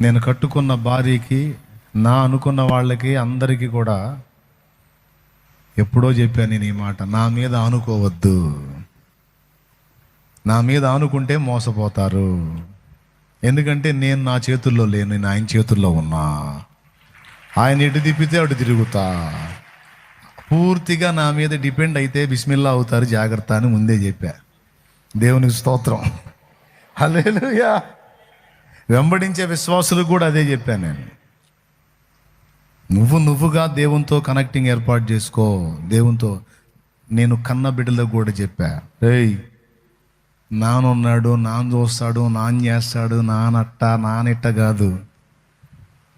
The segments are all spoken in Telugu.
నేను కట్టుకున్న భార్యకి, నా అనుకున్న వాళ్ళకి, అందరికీ కూడా ఎప్పుడో చెప్పాను నేను ఈ మాట. నా మీద ఆనుకోవద్దు. నా మీద ఆనుకుంటే మోసపోతారు. ఎందుకంటే నేను నా చేతుల్లో లేను, నేను ఆయన చేతుల్లో ఉన్నా. ఆయన ఎటు తిప్పితే అటు తిరుగుతా. పూర్తిగా నా మీద డిపెండ్ అయితే బిస్మిల్లా అవుతారు, జాగ్రత్త అని ముందే చెప్పా. దేవునికి స్తోత్రం, హల్లెలూయా. వెంబడించే విశ్వాసులకు కూడా అదే చెప్పాను నేను. నువ్వుగా దేవునితో కనెక్టింగ్ ఏర్పాటు చేసుకో. దేవునితో నేను కన్న బిడ్డలకు కూడా చెప్పా, రేయ్ నానున్నాడు, నాన్న చూస్తాడు, నాన్న చేస్తాడు, నానిట్ట కాదు.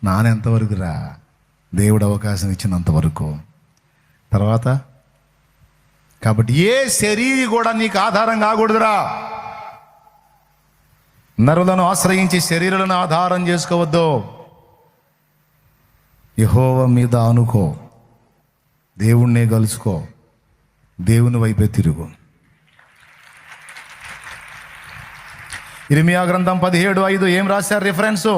నానెంతవరకు రా, దేవుడు అవకాశం ఇచ్చినంతవరకు. తర్వాత కాబట్టి ఏ శరీరి కూడా నీకు ఆధారం కాకూడదురా. నరులను ఆశ్రయించి శరీరాలను ఆధారం చేసుకోవద్దు. యెహోవా మీద ఆనుకో, దేవుణ్ణే కలుసుకో, దేవుని వైపే తిరుగు. ఇర్మియా గ్రంథం 17:5 ఏం రాశారు రిఫరెన్సు?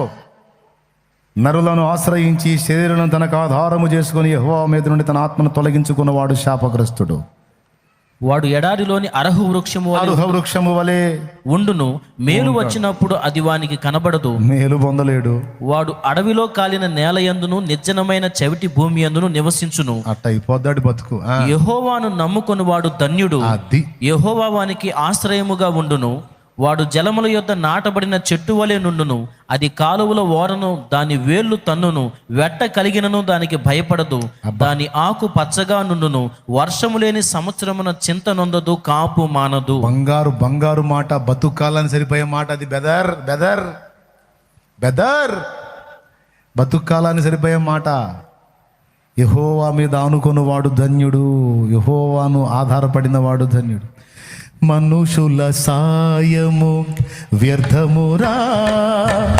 నరులను ఆశ్రయించి శరీరం తనకు ఆధారము చేసుకుని యెహోవా మీద నుండి తన ఆత్మను తొలగించుకున్నవాడు శాపగ్రస్తుడు. వాడు ఎడారిలోని అరహు వృక్షము వలె ఉండును, మేలు వచ్చినప్పుడు అది వానికి కనబడదు, మేలు పొందలేడు. వాడు అడవిలో కాలిన నేల యందును నిర్జనమైన చవిటి భూమి యందును నివసించును. అట్ట అయిపోద్దాడు బతుకు. యెహోవాను నమ్ముకొని వాడు ధన్యుడు. యెహోవా వానికి ఆశ్రయముగా ఉండును. వాడు జలముల యొద్ద నాటబడిన చెట్టు వలె నుండును. అది కాలువల ఓరను, దాని వేళ్ళు తన్నును. వెట్ట కలిగినను దానికి భయపడదు. దాని ఆకు పచ్చగా నుండును. వర్షము లేని సంవత్సరమున చింత నొందదు, కాపు మానదు. బంగారు మాట, బతుక్కాలని సరిపోయే మాట అది. బెదర్ బతుక్కాలని సరిపోయే మాట. యెహోవా మీద ఆనుకుని వాడు ధన్యుడు, యెహోవాను ఆధారపడిన వాడు ధన్యుడు. మనుషుల సాయము వ్యర్థమురా.